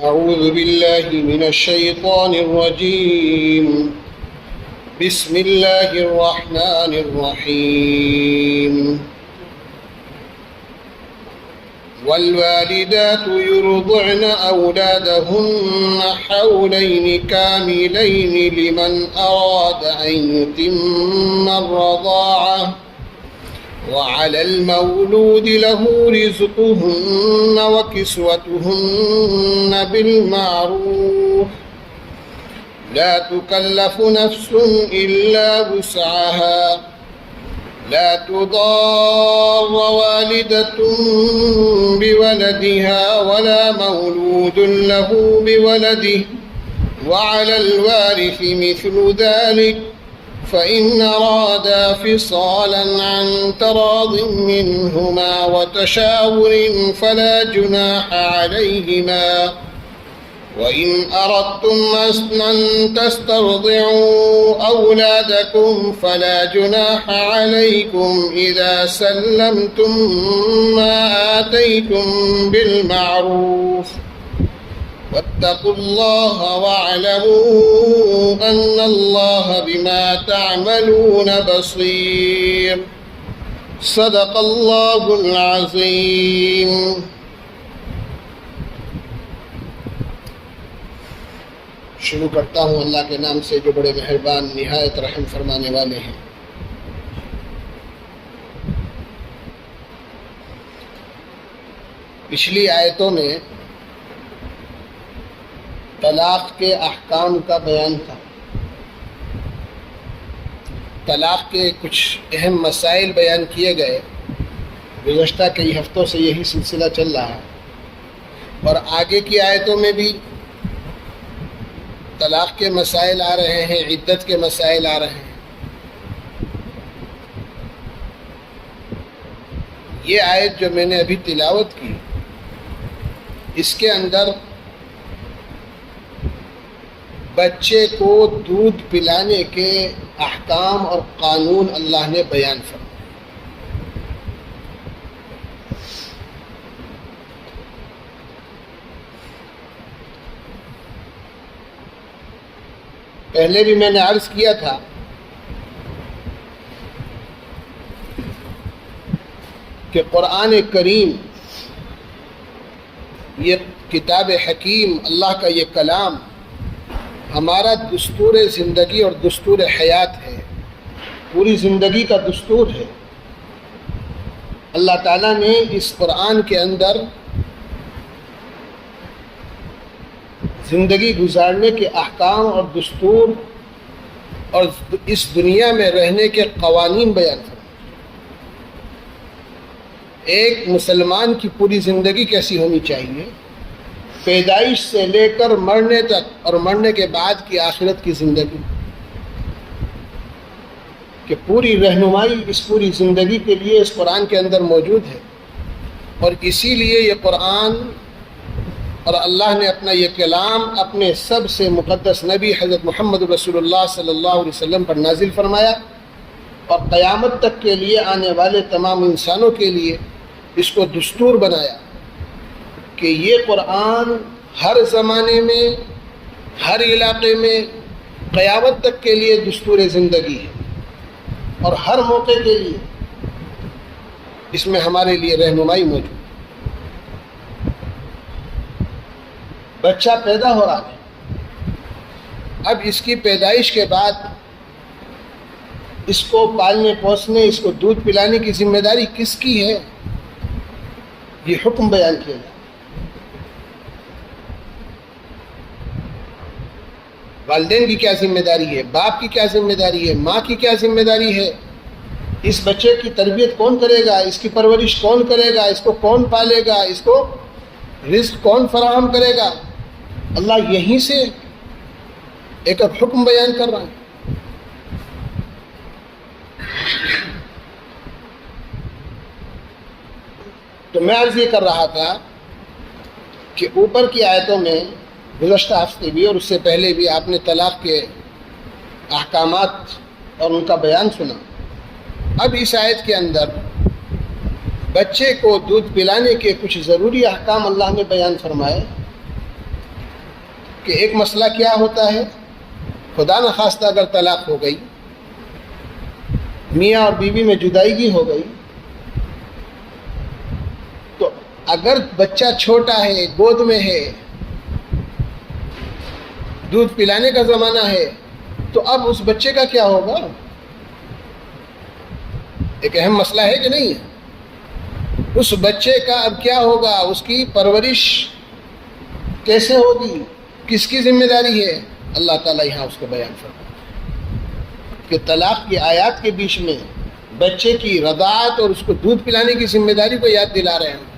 أعوذ بالله من الشيطان الرجيم. بسم الله الرحمن الرحيم. والوالدات يرضعن أولادهن حولين كاملين لمن أراد أن يتم الرضاعة وعلى المولود له رزقهن وكسوتهن بالمعروف لا تكلف نفس إلا وسعها لا تضار والدة بولدها ولا مولود له بولده وعلى الوارث مثل ذلك فإن أرادا فصالا عن تراض منهما وتشاور فلا جناح عليهما وإن أردتم أن تسترضعوا أولادكم فلا جناح عليكم إذا سلمتم ما آتيتم بالمعروف واتقوا الله واعلموا أن الله بما تعملون بصير. صدق الله العظيم. شروع کرتا ہوں اللہ کے نام سے جو بڑے مہربان نہایت رحم فرمانے والے ہیں. پچھلی آیتوں میں طلاق کے احکام کا بیان تھا. طلاق کے کچھ اہم مسائل بیان کیے گئے. گزشتہ کئی ہفتوں سے یہی سلسلہ چل رہا ہے اور آگے کی آیتوں میں بھی طلاق کے مسائل آ رہے ہیں، عدت کے مسائل آ رہے ہیں. یہ آیت جو میں نے ابھی تلاوت کی، اس کے اندر بچے کو دودھ پلانے کے احکام اور قانون اللہ نے بیان فرمائے. پہلے بھی میں نے عرض کیا تھا کہ قرآن کریم یہ کتاب حکیم، اللہ کا یہ کلام ہمارا دستور زندگی اور دستور حیات ہے، پوری زندگی کا دستور ہے. اللہ تعالیٰ نے اس قرآن کے اندر زندگی گزارنے کے احکام اور دستور اور اس دنیا میں رہنے کے قوانین بیان کریں. ایک مسلمان کی پوری زندگی کیسی ہونی چاہیے، پیدائش سے لے کر مرنے تک اور مرنے کے بعد کی آخرت کی زندگی، کہ پوری رہنمائی اس پوری زندگی کے لیے اس قرآن کے اندر موجود ہے. اور اسی لیے یہ قرآن اور اللہ نے اپنا یہ کلام اپنے سب سے مقدس نبی حضرت محمد رسول اللہ صلی اللہ علیہ وسلم پر نازل فرمایا اور قیامت تک کے لیے آنے والے تمام انسانوں کے لیے اس کو دستور بنایا کہ یہ قرآن ہر زمانے میں، ہر علاقے میں قیامت تک کے لیے دستور زندگی ہے اور ہر موقع کے لیے اس میں ہمارے لیے رہنمائی موجود. بچہ پیدا ہو رہا ہے، اب اس کی پیدائش کے بعد اس کو پالنے پوسنے، اس کو دودھ پلانے کی ذمہ داری کس کی ہے، یہ حکم بیان کیا جائے. والدین کی کیا ذمہ داری ہے، باپ کی کیا ذمہ داری ہے، ماں کی کیا ذمہ داری ہے، اس بچے کی تربیت کون کرے گا، اس کی پرورش کون کرے گا، اس کو کون پالے گا، اس کو رزق کون فراہم کرے گا. اللہ یہیں سے ایک حکم بیان کر رہا ہے. تو میں عرض یہ کر رہا تھا کہ اوپر کی آیتوں میں گزشتہ ہفتے بھی اور اس سے پہلے بھی آپ نے طلاق کے احکامات اور ان کا بیان سنا. اب اس آیت کے اندر بچے کو دودھ پلانے کے کچھ ضروری احکام اللہ نے بیان فرمائے کہ ایک مسئلہ کیا ہوتا ہے، خدا نخواستہ اگر طلاق ہو گئی، میاں اور بیوی میں جدائیگی ہو گئی، تو اگر بچہ چھوٹا ہے، گود میں ہے، دودھ پلانے کا زمانہ ہے، تو اب اس بچے کا کیا ہوگا؟ ایک اہم مسئلہ ہے کہ نہیں ہے؟ اس بچے کا اب کیا ہوگا؟ اس کی پرورش کیسے ہوگی؟ کس کی ذمہ داری ہے؟ اللہ تعالیٰ یہاں اس کو بیان فرماتا کہ طلاق کی آیات کے بیچ میں بچے کی رضاعت اور اس کو دودھ پلانے کی ذمہ داری کو یاد دلا رہے ہیں۔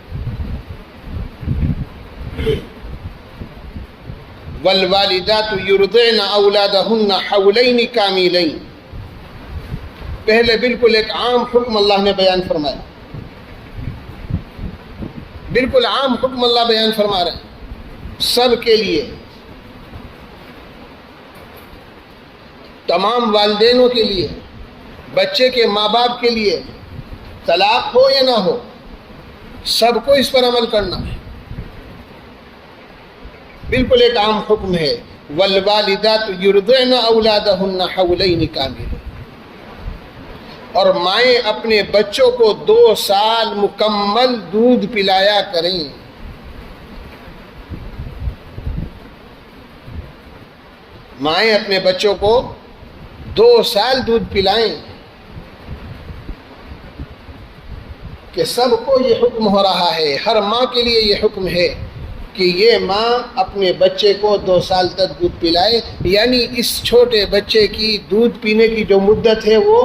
والوالدات یرضعن اولادہن حولین کاملین، پہلے بالکل ایک عام حکم اللہ نے بیان فرمایا، بالکل عام حکم اللہ بیان فرما رہے ہیں سب کے لیے، تمام والدینوں کے لیے، بچے کے ماں باپ کے لیے، طلاق ہو یا نہ ہو سب کو اس پر عمل کرنا ہے، بالکل ایک عام حکم ہے۔ والوالدات یرضعن اولادہن حولین کاملین، اور مائیں اپنے بچوں کو 2 سال مکمل دودھ پلایا کریں۔ مائیں اپنے بچوں کو 2 سال دودھ پلائیں، کہ سب کو یہ حکم ہو رہا ہے، ہر ماں کے لیے یہ حکم ہے کہ یہ ماں اپنے بچے کو 2 سال تک دودھ پلائے، یعنی اس چھوٹے بچے کی دودھ پینے کی جو مدت ہے وہ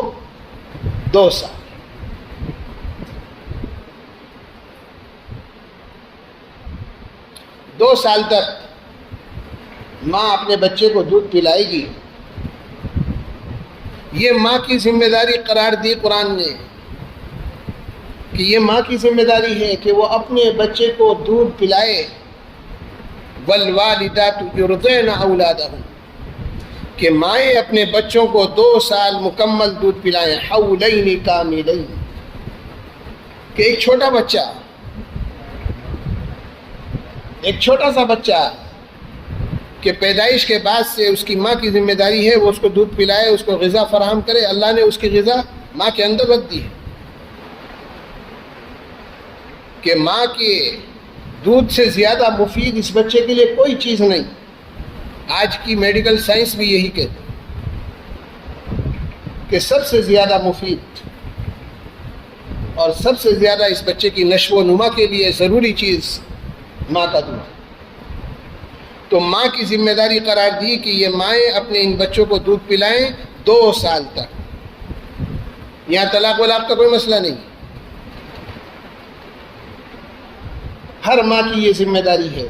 2 سال۔ 2 سال تک ماں اپنے بچے کو دودھ پلائے گی، یہ ماں کی ذمہ داری قرار دی قرآن نے کہ یہ ماں کی ذمہ داری ہے کہ وہ اپنے بچے کو دودھ پلائے۔ والوالدات یرضعن اولادہن، کہ مائیں اپنے بچوں کو 2 سال مکمل دودھ پلائیں، حولین کاملین، کہ ایک چھوٹا بچہ، ایک چھوٹا سا بچہ کہ پیدائش کے بعد سے اس کی ماں کی ذمہ داری ہے وہ اس کو دودھ پلائے، اس کو غذا فراہم کرے۔ اللہ نے اس کی غذا ماں کے اندر رکھ دی ہے کہ ماں کے دودھ سے زیادہ مفید اس بچے کے لیے کوئی چیز نہیں۔ آج کی میڈیکل سائنس بھی یہی کہتے کہ سب سے زیادہ مفید اور سب سے زیادہ اس بچے کی نشو و نما کے لیے ضروری چیز ماں کا دودھ۔ تو ماں کی ذمہ داری قرار دی کہ یہ مائیں اپنے ان بچوں کو دودھ پلائیں 2 سال تک۔ یہاں طلاق ولاق کا کوئی مسئلہ نہیں، ہر ماں کی یہ ذمہ داری ہے،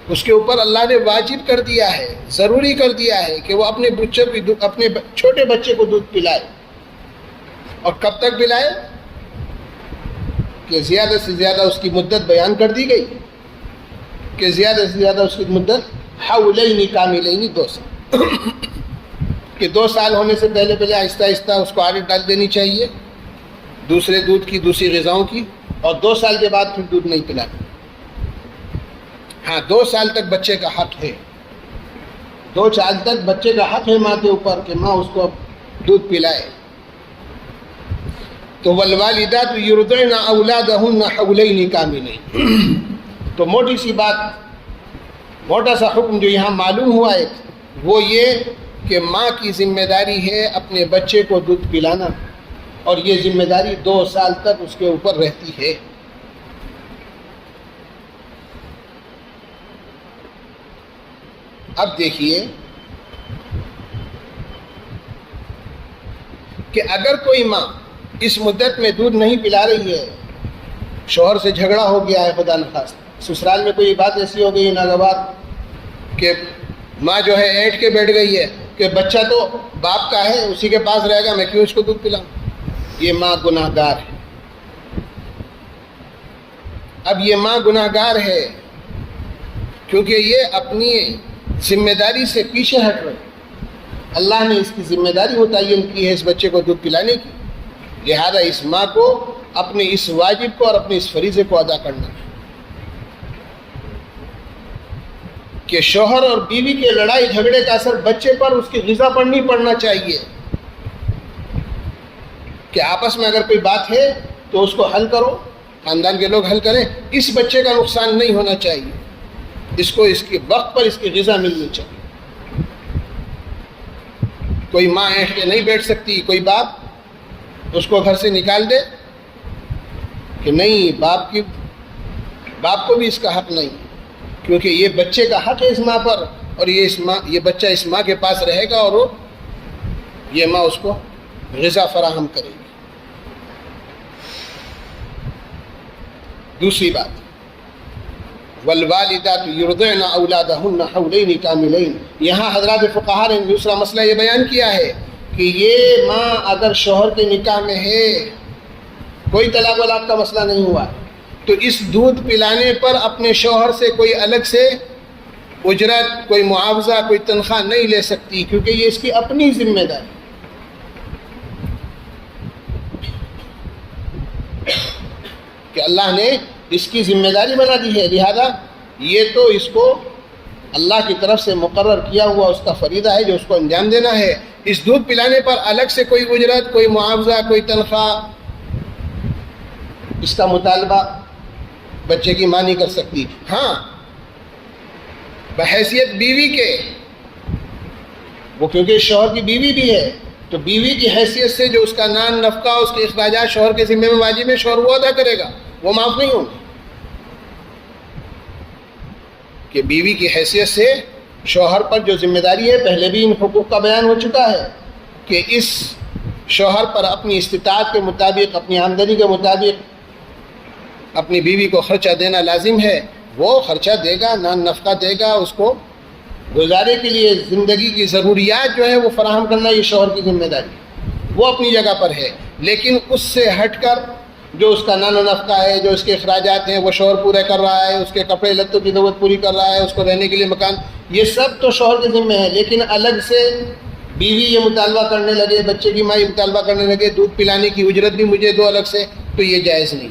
اس کے اوپر اللہ نے واجب کر دیا ہے، ضروری کر دیا ہے کہ وہ اپنے اپنے چھوٹے بچے کو دودھ پلائے۔ اور کب تک پلائے؟ کہ زیادہ سے زیادہ اس کی مدت بیان کر دی گئی کہ زیادہ سے زیادہ اس کی مدت حولین کاملین 2 سال، کہ 2 سال ہونے سے پہلے پہلے آہستہ آہستہ اس کو عادت ڈال دینی چاہیے دوسرے دودھ کی، دوسری غذاؤں کی، اور 2 سال کے بعد پھر دودھ نہیں پلانا۔ ہاں 2 سال تک بچے کا حق ہے، 2 سال تک بچے کا حق ہے ماں کے اوپر کہ ماں اس کو دودھ پلائے۔ تو والوالدات یرضعن اولادہن حولین کاملین، تو موٹی سی بات، موٹا سا حکم جو یہاں معلوم ہوا ہے وہ یہ کہ ماں کی ذمہ داری ہے اپنے بچے کو دودھ پلانا، اور یہ ذمہ داری 2 سال تک اس کے اوپر رہتی ہے۔ اب دیکھیے کہ اگر کوئی ماں اس مدت میں دودھ نہیں پلا رہی ہے، شوہر سے جھگڑا ہو گیا ہے، خدا نخواستہ سسرال میں کوئی بات ایسی ہو گئی ناگوار کہ ماں جو ہے اینٹ کے بیٹھ گئی ہے کہ بچہ تو باپ کا ہے، اسی کے پاس رہے گا، میں کیوں اس کو دودھ پلاؤں، یہ ماں گناہ گار ہے۔ اب یہ ماں گناہ گار ہے کیونکہ یہ اپنی ذمہ داری سے پیچھے ہٹ رہے، اللہ نے اس کی ذمہ داری متعین کی ہے اس بچے کو دودھ پلانے کی، لہذا اس ماں کو اپنے اس واجب کو اور اپنے اس فریضے کو ادا کرنا ہے کہ شوہر اور بیوی کے لڑائی جھگڑے کا اثر بچے پر اس کی غذا پر نہیں پڑنا چاہیے، کہ آپس میں اگر کوئی بات ہے تو اس کو حل کرو، خاندان کے لوگ حل کریں، اس بچے کا نقصان نہیں ہونا چاہیے، اس کو اس کے وقت پر اس کی غذا ملنی چاہیے۔ کوئی ماں اینٹ کے نہیں بیٹھ سکتی، کوئی باپ اس کو گھر سے نکال دے کہ نہیں، باپ کو بھی اس کا حق نہیں، کیونکہ یہ بچے کا حق ہے اس ماں پر، اور یہ بچہ اس ماں کے پاس رہے گا اور یہ ماں اس کو غذا فراہم کرے گی۔ دوسری بات، والوالدات یرضعن اولادہن حولین کاملین، یہاں حضرات فقہا نے دوسرا مسئلہ یہ بیان کیا ہے کہ یہ ماں اگر شوہر کے نکاح میں ہے، کوئی طلاق ولاق کا مسئلہ نہیں ہوا، تو اس دودھ پلانے پر اپنے شوہر سے کوئی الگ سے اجرت، کوئی معاوضہ، کوئی تنخواہ نہیں لے سکتی، کیونکہ یہ اس کی اپنی ذمہ داری، کہ اللہ نے اس کی ذمہ داری بنا دی ہے، لہذا یہ تو اس کو اللہ کی طرف سے مقرر کیا ہوا اس کا فریضہ ہے جو اس کو انجام دینا ہے۔ اس دودھ پلانے پر الگ سے کوئی اجرت، کوئی معاوضہ، کوئی تنخواہ، اس کا مطالبہ بچے کی ماں نہیں کر سکتی۔ ہاں، بحیثیت بیوی کے، وہ کیونکہ شوہر کی بیوی بھی ہے، تو بیوی کی حیثیت سے جو اس کا نان نفقہ، اس کے اخراجات شوہر کے ذمہ میں واجب ہے، شوہر وہ ادا کرے گا، وہ معاف نہیں ہوں گے، کہ بیوی کی حیثیت سے شوہر پر جو ذمہ داری ہے، پہلے بھی ان حقوق کا بیان ہو چکا ہے کہ اس شوہر پر اپنی استطاعت کے مطابق، اپنی آمدنی کے مطابق اپنی بیوی کو خرچہ دینا لازم ہے، وہ خرچہ دے گا، نان نفقہ دے گا، اس کو گزارے کے لیے زندگی کی ضروریات جو ہے وہ فراہم کرنا یہ شوہر کی ذمہ داری، وہ اپنی جگہ پر ہے، لیکن اس سے ہٹ کر جو اس کا نان و نفقہ ہے، جو اس کے اخراجات ہیں وہ شوہر پورے کر رہا ہے، اس کے کپڑے لتوں کی ضرورت پوری کر رہا ہے، اس کو رہنے کے لیے مکان، یہ سب تو شوہر کے ذمہ ہے، لیکن الگ سے بیوی یہ مطالبہ کرنے لگے، بچے کی ماں یہ مطالبہ کرنے لگے دودھ پلانے کی اجرت بھی مجھے دو الگ سے، تو یہ جائز نہیں،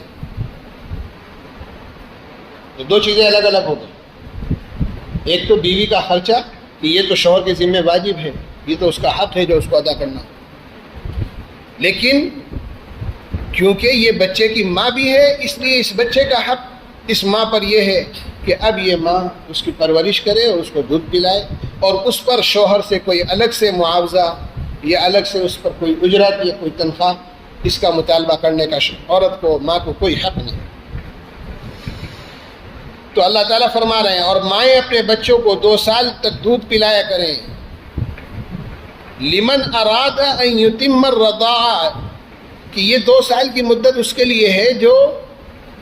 تو دو چیزیں الگ الگ ہو گئی۔ ایک تو بیوی کا خرچہ کہ یہ تو شوہر کے ذمہ واجب ہے، یہ تو اس کا حق ہے جو اس کو ادا کرنا، لیکن کیونکہ یہ بچے کی ماں بھی ہے، اس لیے اس بچے کا حق اس ماں پر یہ ہے کہ اب یہ ماں اس کی پرورش کرے اور اس کو دودھ پلائے، اور اس پر شوہر سے کوئی الگ سے معاوضہ یا الگ سے اس پر کوئی اجرت یا کوئی تنخواہ اس کا مطالبہ کرنے کا عورت کو، ماں کو کوئی حق نہیں۔ تو اللہ تعالیٰ فرما رہے ہیں، اور مائیں اپنے بچوں کو 2 سال تک دودھ پلایا کریں، لمن اراد ان یتم الرضاعہ، کہ یہ 2 سال کی مدت اس کے لیے ہے جو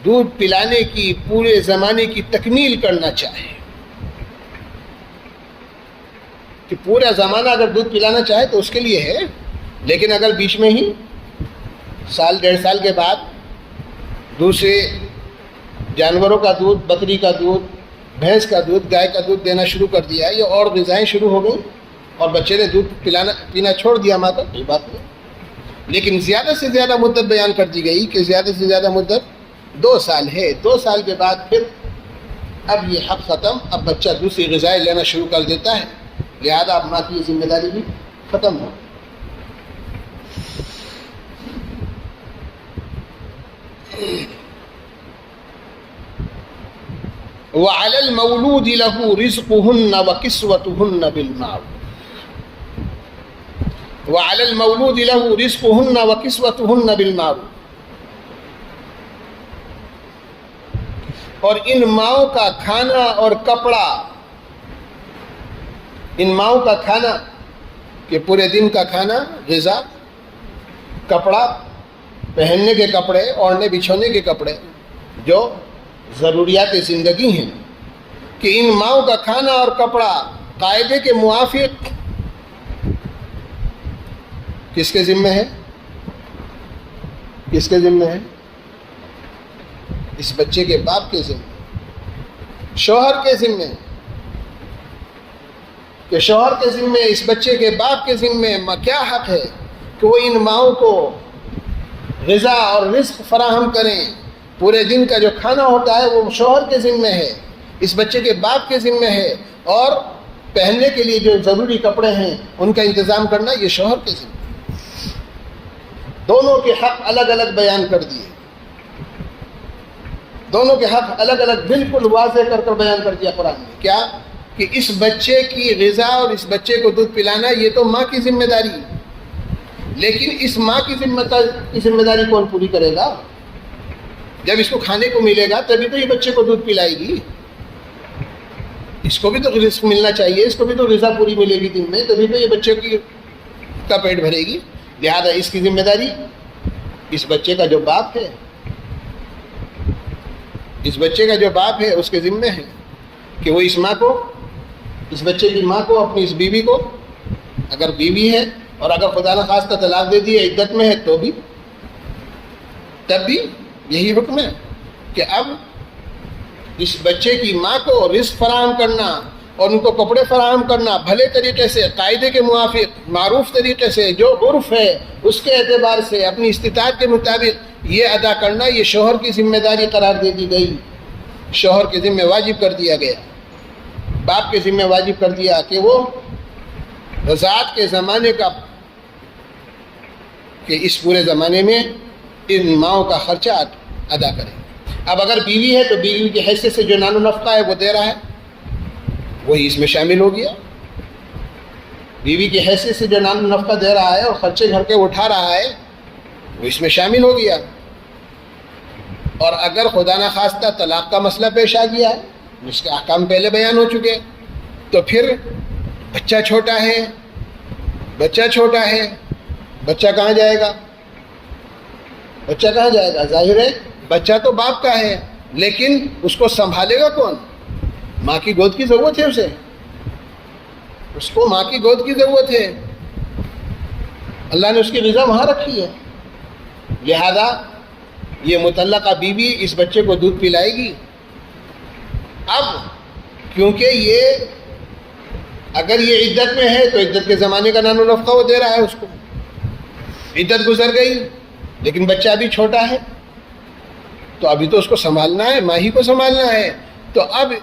دودھ پلانے کی پورے زمانے کی تکمیل کرنا چاہے، کہ پورا زمانہ اگر دودھ پلانا چاہے تو اس کے لیے ہے، لیکن اگر بیچ میں ہی سال 1.5 سال کے بعد دوسرے جانوروں کا دودھ، بکری کا دودھ، بھینس کا دودھ، گائے کا دودھ دینا شروع کر دیا ہے، یا اور غذائیں شروع ہو گئیں اور بچے نے دودھ پینا چھوڑ دیا ماں کا، کوئی بات نہیں، لیکن زیادہ سے زیادہ مدت بیان کر دی گئی کہ زیادہ سے زیادہ مدت 2 سال ہے۔ 2 سال کے بعد پھر اب یہ حق ختم، اب بچہ دوسری غذائیں لینا شروع کر دیتا ہے، لہذا اب ماں کی یہ ذمہ داری بھی ختم ہو۔ وَعَلَى الْمَوْلُودِ لَهُ رِزْقُهُنَّ وَكِسْوَتُهُنَّ بِالْمَعْرُوفِ، وَعَلَى الْمَوْلُودِ لَهُ رِزْقُهُنَّ وَكِسْوَتُهُنَّ بِالْمَعْرُوفِ، اور ان ماؤں کا کھانا اور کپڑا، ان ماؤں کا کھانا کہ پورے دن کا کھانا، غذا، کپڑا، پہننے کے کپڑے، اوڑھنے بچھونے کے کپڑے، جو ضروریات زندگی ہیں، کہ ان ماؤں کا کھانا اور کپڑا قاعدے کے موافق کس کے ذمہ ہے؟ کس کے ذمہ ہے؟ اس بچے کے باپ کے ذمہ، شوہر کے ذمہ، کہ شوہر کے ذمہ، اس بچے کے باپ کے ذمہ کیا حق ہے کہ وہ ان ماؤں کو غذا اور رزق فراہم کریں، پورے دن کا جو کھانا ہوتا ہے وہ شوہر کے ذمہ ہے، اس بچے کے باپ کے ذمہ ہے، اور پہننے کے لیے جو ضروری کپڑے ہیں ان کا انتظام کرنا یہ شوہر کے ذمہ ہے۔ دونوں کے حق الگ الگ بیان کر دیے، دونوں کے حق الگ الگ بالکل واضح کر کر بیان کر دیا قرآن نے۔ کیا کہ اس بچے کی غذا اور اس بچے کو دودھ پلانا یہ تو ماں کی ذمہ داری ہے، لیکن اس ماں کی ذمہ داری کون پوری کرے گا؟ جب اس کو کھانے کو ملے گا تبھی تو یہ بچے کو دودھ پلائے گی، اس کو بھی تو رزق ملنا چاہیے، اس کو بھی تو غذا پوری ملے گی دن میں، تبھی تو یہ بچے کا پیٹ بھرے گی۔ لہذا اس کی ذمہ داری اس بچے کا جو باپ ہے، اس بچے کا جو باپ ہے اس کے ذمہ ہے کہ وہ اس ماں کو، اس بچے کی ماں کو، اپنی اس بیوی کو، اگر بیوی ہے اور اگر خدا نخواستہ طلاق دے دی ہے، عدت میں ہے تو بھی، تب بھی یہی حکم ہے کہ اب اس بچے کی ماں کو رزق فراہم کرنا اور ان کو کپڑے فراہم کرنا بھلے طریقے سے، قاعدے کے موافق، معروف طریقے سے، جو عرف ہے اس کے اعتبار سے، اپنی استطاعت کے مطابق یہ ادا کرنا، یہ شوہر کی ذمہ داری قرار دے دی گئی، شوہر کے ذمہ واجب کر دیا گیا، باپ کے ذمہ واجب کر دیا کہ وہ رضاعت کے زمانے کا، کہ اس پورے زمانے میں ان ماؤں کا خرچہ ادا کرے۔ اب اگر بیوی ہے تو بیوی کی حیثیت سے جو نان و نفقہ ہے وہ دے رہا ہے، وہی اس میں شامل ہو گیا۔ بیوی کی حیثیت سے جو نان و نفقہ دے رہا ہے اور خرچے گھر کے اٹھا رہا ہے وہ اس میں شامل ہو گیا۔ اور اگر خدا نخواستہ طلاق کا مسئلہ پیش آ گیا، جس کے احکام پہلے بیان ہو چکے، تو پھر بچہ چھوٹا ہے، بچہ چھوٹا ہے، بچہ کہاں جائے گا؟ بچہ کہاں جائے گا؟ ظاہر ہے بچہ تو باپ کا ہے، لیکن اس کو سنبھالے گا کون؟ ماں کی گود کی ضرورت ہے اسے، اس کو ماں کی گود کی ضرورت ہے، اللہ نے اس کی غذا وہاں رکھی ہے۔ لہذا یہ مطلقہ بیوی اس بچے کو دودھ پلائے گی۔ اب کیونکہ یہ اگر یہ عدت میں ہے تو عدت کے زمانے کا نان و نفقہ وہ دے رہا ہے اس کو، عدت گزر گئی لیکن بچہ ابھی چھوٹا ہے تو ابھی تو اس کو سنبھالنا ہے، ماں ہی کو سنبھالنا ہے۔ تو اب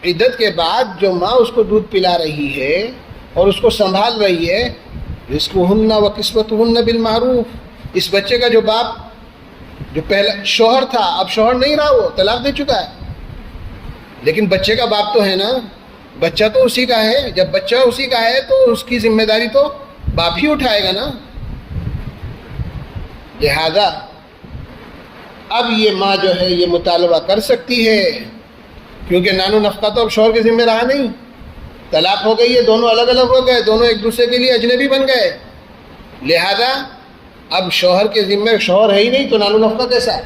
عدت کے بعد جو ماں اس کو دودھ پلا رہی ہے اور اس کو سنبھال رہی ہے، رزقہن و کسوتہن بالمعروف، اس بچے کا جو باپ، جو پہلا شوہر تھا اب شوہر نہیں رہا، وہ طلاق دے چکا ہے، لیکن بچے کا باپ تو ہے نا، بچہ تو اسی کا ہے، جب بچہ اسی کا ہے تو اس کی ذمہ داری تو باپ ہی اٹھائے گا نا۔ لہذا اب یہ ماں جو ہے یہ مطالبہ کر سکتی ہے، کیونکہ نان و نفقہ تو اب شوہر کے ذمہ رہا نہیں، طلاق ہو گئی ہے، دونوں الگ الگ ہو گئے، دونوں ایک دوسرے کے لیے اجنبی بن گئے، لہذا اب شوہر کے ذمہ شوہر ہے ہی نہیں تو نان و نفقہ کیسا؟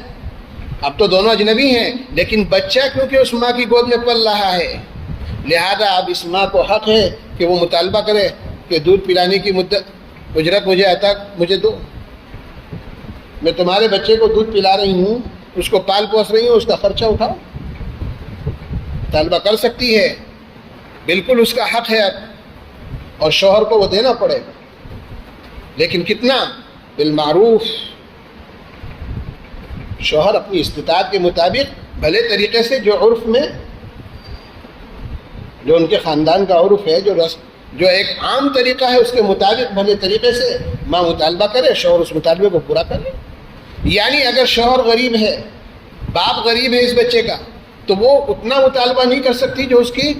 اب تو دونوں اجنبی ہیں، لیکن بچہ کیونکہ اس ماں کی گود میں پل رہا ہے، لہذا اب اس ماں کو حق ہے کہ وہ مطالبہ کرے کہ دودھ پلانے کی مدت اجرت مجھے دو، میں تمہارے بچے کو دودھ پلا رہی ہوں، اس کو پال پوس رہی ہوں، اس کا خرچہ اٹھاؤ۔ مطالبہ کر سکتی ہے، بالکل اس کا حق ہے اب، اور شوہر کو وہ دینا پڑے گا، لیکن کتنا؟ بالمعروف، شوہر اپنی استطاعت کے مطابق بھلے طریقے سے، جو عرف میں، جو ان کے خاندان کا عرف ہے، جو ایک عام طریقہ ہے اس کے مطابق بھلے طریقے سے ماں مطالبہ کرے، شوہر اس مطالبے کو پورا کر لے۔ یعنی اگر شوہر غریب ہے، باپ غریب ہے اس بچے کا، تو وہ اتنا مطالبہ نہیں کر سکتی جو اس کی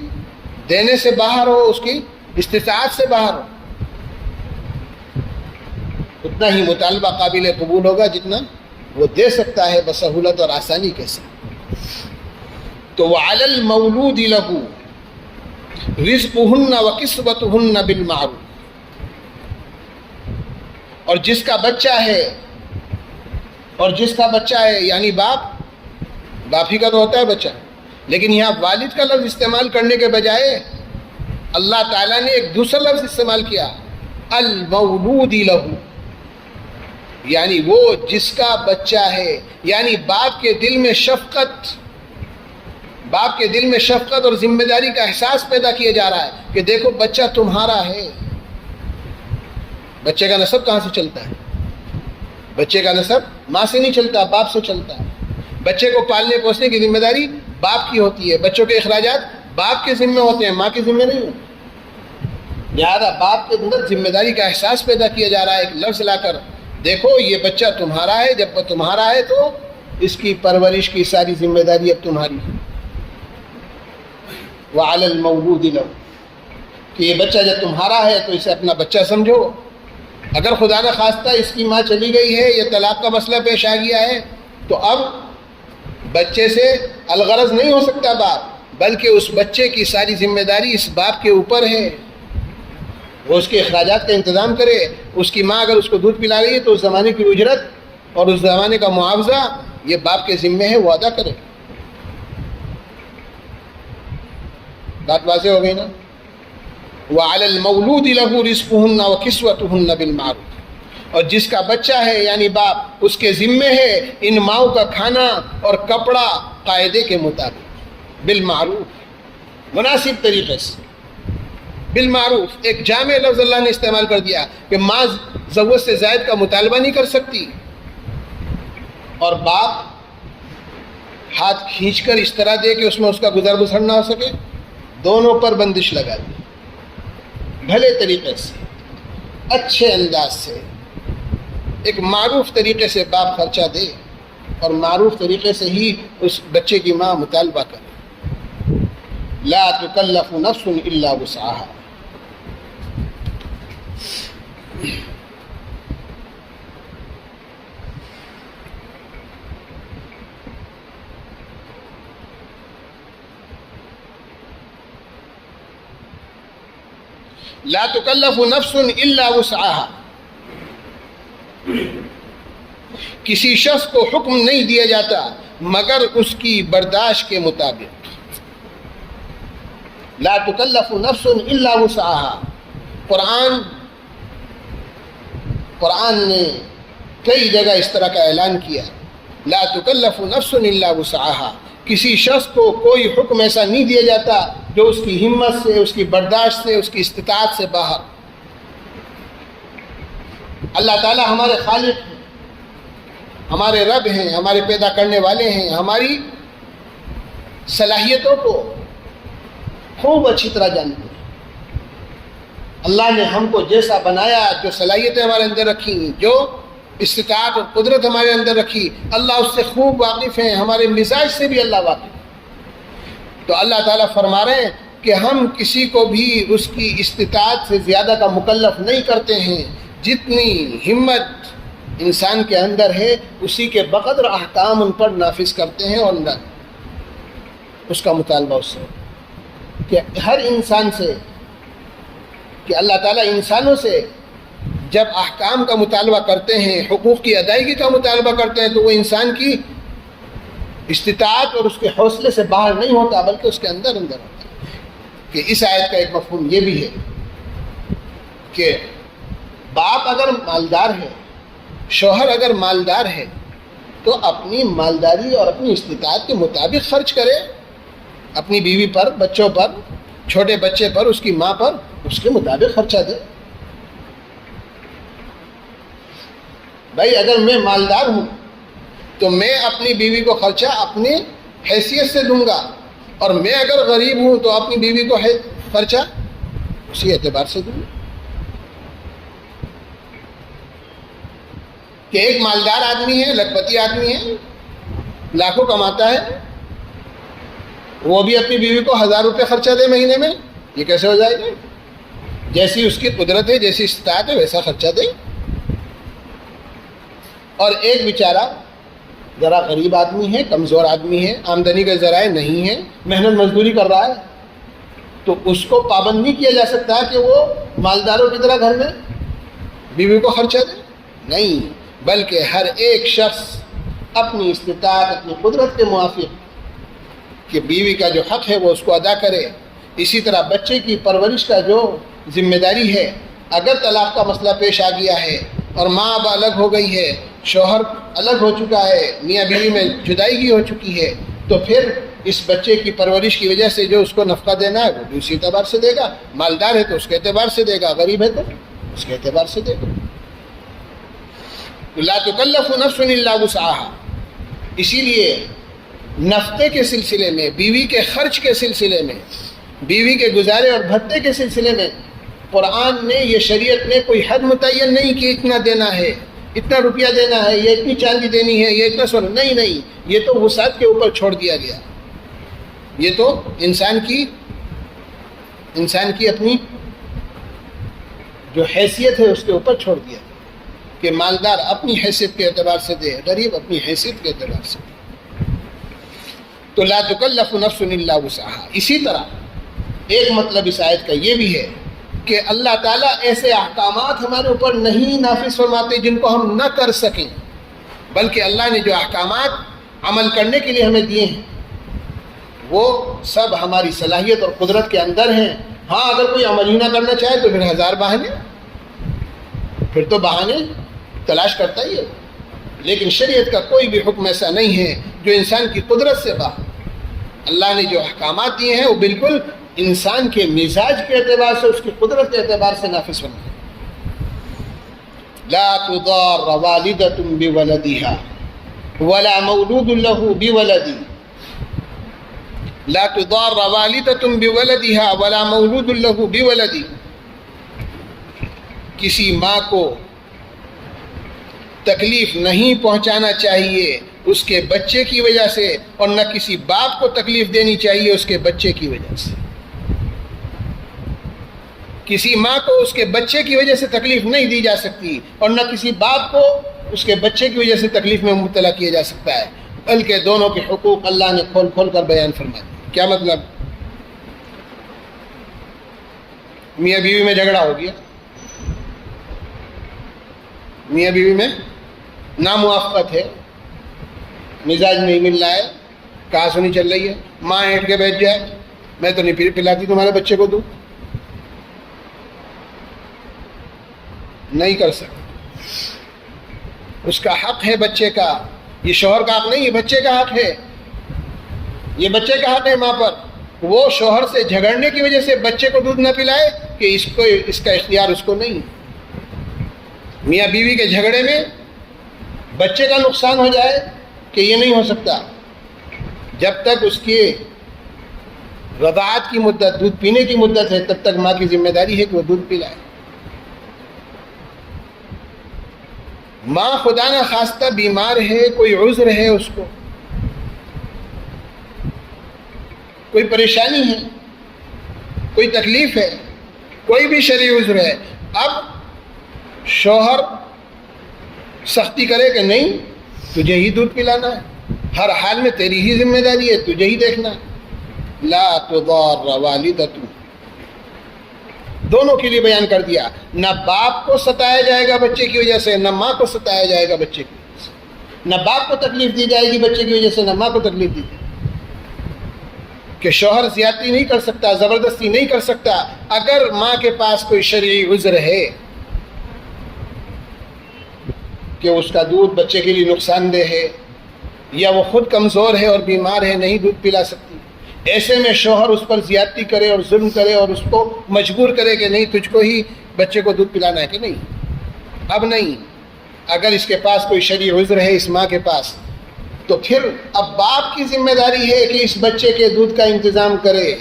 دینے سے باہر ہو، اس کی استطاعت سے باہر ہو، اتنا ہی مطالبہ قابل قبول ہوگا جتنا وہ دے سکتا ہے بسہولت اور آسانی کے ساتھ۔ تو وَعَلَى الْمَوْلُودِ لَهُ رِزْقُهُنَّ وَكِسْوَتُهُنَّ بِالْمَعْرُوفِ، اور جس کا بچہ ہے یعنی باپ ہی کا تو ہوتا ہے بچہ، لیکن یہاں والد کا لفظ استعمال کرنے کے بجائے اللہ تعالیٰ نے ایک دوسرا لفظ استعمال کیا، المولود لہ، یعنی وہ جس کا بچہ ہے، یعنی باپ کے دل میں شفقت اور ذمہ داری کا احساس پیدا کیا جا رہا ہے کہ دیکھو بچہ تمہارا ہے۔ بچے کا نسب کہاں سے چلتا ہے؟ بچے کا نسب ماں سے نہیں چلتا، باپ سے چلتا ہے۔ بچے کو پالنے پوسنے کی ذمہ داری باپ کی ہوتی ہے، بچوں کے اخراجات باپ کے ذمہ ہوتے ہیں، ماں کے ذمہ نہیں ہوتے۔ لہٰذا باپ کے اندر ذمہ داری کا احساس پیدا کیا جا رہا ہے، ایک لفظ لا کر، دیکھو یہ بچہ تمہارا ہے، جب وہ تمہارا ہے تو اس کی پرورش کی ساری ذمہ داری اب تمہاری ہے۔ وَعَلَى الْمَوْلُودِ لَهُ، کہ یہ بچہ جب تمہارا ہے تو اسے اپنا بچہ سمجھو۔ اگر خدا نہ خواستہ اس کی ماں چلی گئی ہے یا طلاق کا مسئلہ پیش آ گیا ہے تو اب بچے سے الغرض نہیں ہو سکتا باپ، بلکہ اس بچے کی ساری ذمہ داری اس باپ کے اوپر ہے، وہ اس کے اخراجات کا انتظام کرے۔ اس کی ماں اگر اس کو دودھ پلا رہی ہے تو اس زمانے کی اجرت اور اس زمانے کا معاوضہ یہ باپ کے ذمہ ہے، وہ ادا کرے۔ بات واضح ہو گئی نا؟ وَعَلَى الْمَوْلُودِ لَهُ رِزْقُهُنَّ وَكِسْوَتُهُنَّ بِالْمَعْرُوفِ، اور جس کا بچہ ہے یعنی باپ، اس کے ذمہ ہے ان ماؤں کا کھانا اور کپڑا قاعدے کے مطابق، بالمعروف، مناسب طریقے سے، بالمعروف۔ ایک جامع لفظ اللہ نے استعمال کر دیا کہ ماں ضرورت سے زائد کا مطالبہ نہیں کر سکتی اور باپ ہاتھ کھینچ کر اس طرح دے کہ اس میں اس کا گزر بسر نہ ہو سکے، دونوں پر بندش لگا دی۔ بھلے طریقے سے، اچھے انداز سے، ایک معروف طریقے سے باپ خرچہ دے اور معروف طریقے سے ہی اس بچے کی ماں مطالبہ کرے۔ لا تکلف نفس الا وسعها، لا تکلف نفس الا وسعها، کسی شخص کو حکم نہیں دیا جاتا مگر اس کی برداشت کے مطابق۔ لا تکلف نفس الا وسعها، قرآن نے کئی جگہ اس طرح کا اعلان کیا، لا تکلف نفس الا وسعها، کسی شخص کو کوئی حکم ایسا نہیں دیا جاتا جو اس کی ہمت سے، اس کی برداشت سے، اس کی استطاعت سے باہر۔ اللہ تعالیٰ ہمارے خالق ہیں، ہمارے رب ہیں، ہمارے پیدا کرنے والے ہیں، ہماری صلاحیتوں کو خوب اچھی طرح جانتے ہیں۔ اللہ نے ہم کو جیسا بنایا، جو صلاحیتیں ہمارے اندر رکھی، جو استطاعت اور قدرت ہمارے اندر رکھی، اللہ اس سے خوب واقف ہیں، ہمارے مزاج سے بھی اللہ واقف ہے۔ تو اللہ تعالیٰ فرما رہے ہیں کہ ہم کسی کو بھی اس کی استطاعت سے زیادہ کا مکلف نہیں کرتے ہیں، جتنی ہمت انسان کے اندر ہے اسی کے بقدر احکام ان پر نافذ کرتے ہیں، اور اس کا مطالبہ اس سے کہ ہر انسان سے، کہ اللہ تعالیٰ انسانوں سے جب احکام کا مطالبہ کرتے ہیں، حقوق کی ادائیگی کا مطالبہ کرتے ہیں، تو وہ انسان کی استطاعت اور اس کے حوصلے سے باہر نہیں ہوتا بلکہ اس کے اندر ہوتا ہے۔ کہ اس آیت کا ایک مفہوم یہ بھی ہے کہ باپ اگر مالدار ہے، شوہر اگر مالدار ہے تو اپنی مالداری اور اپنی استطاعت کے مطابق خرچ کرے، اپنی بیوی پر، بچوں پر، چھوٹے بچے پر، اس کی ماں پر، اس کے مطابق خرچہ دے۔ بھائی اگر میں مالدار ہوں تو میں اپنی بیوی کو خرچہ اپنی حیثیت سے دوں گا، اور میں اگر غریب ہوں تو اپنی بیوی کو خرچہ اسی اعتبار سے دوں گا۔ کہ ایک مالدار آدمی ہے، لکھپتی آدمی ہے، لاکھوں کماتا ہے، وہ بھی اپنی بیوی کو 1000 روپے خرچہ دے مہینے میں، یہ کیسے ہو جائے گا؟ جیسی اس کی قدرت ہے، جیسی استطاعت ہے، ویسا خرچہ دے۔ اور ایک بیچارہ ذرا غریب آدمی ہے، کمزور آدمی ہے، آمدنی کے ذرائع نہیں ہے، محنت مزدوری کر رہا ہے، تو اس کو پابند نہیں کیا جا سکتا کہ وہ مالداروں کی طرح گھر میں بیوی کو خرچہ دے، نہیں، بلکہ ہر ایک شخص اپنی استطاعت، اپنی قدرت کے موافق کہ بیوی کا جو حق ہے وہ اس کو ادا کرے۔ اسی طرح بچے کی پرورش کا جو ذمہ داری ہے، اگر طلاق کا مسئلہ پیش آ گیا ہے اور ماں اب الگ ہو گئی ہے، شوہر الگ ہو چکا ہے، میاں بیوی میں جدائیگی ہو چکی ہے، تو پھر اس بچے کی پرورش کی وجہ سے جو اس کو نفقہ دینا ہے وہ بھی اسی اعتبار سے دے گا۔ مالدار ہے تو اس کے اعتبار سے دے گا، غریب ہے تو اس کے اعتبار سے دے گا۔ لا تکلف نفس الا وسعها، اسی لیے نفقے کے سلسلے میں، بیوی کے خرچ کے سلسلے میں، بیوی کے گزارے اور بھتے کے سلسلے میں قرآن نے، یہ شریعت نے کوئی حد متعین نہیں کہ اتنا دینا ہے، اتنا روپیہ دینا ہے، یہ اتنی چاندی دینی ہے، یہ اتنا سونا، نہیں، یہ تو وسعت کے اوپر چھوڑ دیا گیا. یہ تو انسان کی اپنی جو حیثیت ہے اس کے اوپر چھوڑ دیا کہ مالدار اپنی حیثیت کے اعتبار سے دے، غریب اپنی حیثیت کے اعتبار سے دے. تو لا تکلف نفس الا وسعها. اسی طرح ایک مطلب اس آیت کا یہ بھی ہے کہ اللہ تعالیٰ ایسے احکامات ہمارے اوپر نہیں نافذ فرماتے جن کو ہم نہ کر سکیں، بلکہ اللہ نے جو احکامات عمل کرنے کے لیے ہمیں دیے ہیں وہ سب ہماری صلاحیت اور قدرت کے اندر ہیں. ہاں اگر کوئی عمل ہی نہ کرنا چاہے تو پھر ہزار بہانے، پھر تو بہانے تلاش کرتا ہی ہے. لیکن شریعت کا کوئی بھی حکم ایسا نہیں ہے جو انسان کی قدرت سے باہر. اللہ نے جو احکامات دیے ہیں وہ بالکل انسان کے مزاج کے اعتبار سے، اس کی قدرت کے اعتبار سے نافذ ہونا ہے. لا تضار والدۃ بولدها ولا مولود له بولده. لا تضار والدۃ بولدها ولا مولود له بولده. کسی ماں کو تکلیف نہیں پہنچانا چاہیے اس کے بچے کی وجہ سے، اور نہ کسی باپ کو تکلیف دینی چاہیے اس کے بچے کی وجہ سے. کسی ماں کو اس کے بچے کی وجہ سے تکلیف نہیں دی جا سکتی، اور نہ کسی باپ کو اس کے بچے کی وجہ سے تکلیف میں مبتلا کیا جا سکتا ہے، بلکہ دونوں کے حقوق اللہ نے کھول کھول کر بیان فرما دیا. کیا مطلب؟ میاں بیوی میں جھگڑا ہو گیا، میاں بیوی میں ناموافقت ہے، مزاج نہیں مل رہا ہے، کہاں سنی چل رہی ہے، ماں ہٹ کے بیٹھ جائے میں تو نہیں پلاتی تمہارے بچے کو دودھ، نہیں کر سکتا. اس کا حق ہے بچے کا، یہ شوہر کا حق نہیں، یہ بچے کا حق ہے. یہ بچے کا حق ہے ماں پر. وہ شوہر سے جھگڑنے کی وجہ سے بچے کو دودھ نہ پلائے کہ اس کا اختیار اس کو نہیں. میاں بیوی کے جھگڑے میں بچے کا نقصان ہو جائے کہ یہ نہیں ہو سکتا. جب تک اس کی رضاعت کی مدت، دودھ پینے کی مدت ہے، تب تک ماں کی ذمہ داری ہے کہ وہ دودھ پلائے. ماں خدا نہ خواستہ بیمار ہے، کوئی عذر ہے، اس کو کوئی پریشانی ہے، کوئی تکلیف ہے، کوئی بھی شرعی عذر ہے، اب شوہر سختی کرے کہ نہیں تجھے ہی دودھ پلانا ہے، ہر حال میں تیری ہی ذمہ داری ہے، تجھے ہی دیکھنا ہے. لا تضار والدۃ. دونوں کے لیے بیان کر دیا. نہ باپ کو ستایا جائے گا بچے کی وجہ سے، نہ ماں کو ستایا جائے گا بچے کی وجہ سے. نہ باپ کو تکلیف دی جائے گی بچے کی وجہ سے، نہ ماں کو تکلیف دی جائے گی. کہ شوہر زیادتی نہیں کر سکتا، زبردستی نہیں کر سکتا. اگر ماں کے پاس کوئی شرعی عذر ہے کہ اس کا دودھ بچے کے لیے نقصان دہ ہے، یا وہ خود کمزور ہے اور بیمار ہے، نہیں دودھ پلا سکتی، ایسے میں شوہر اس پر زیادتی کرے اور ظلم کرے اور اس کو مجبور کرے کہ نہیں تجھ کو ہی بچے کو دودھ پلانا ہے، کہ نہیں، اب نہیں. اگر اس کے پاس کوئی شرعی عذر ہے اس ماں کے پاس، تو پھر اب باپ کی ذمہ داری ہے کہ اس بچے کے دودھ کا انتظام کرے.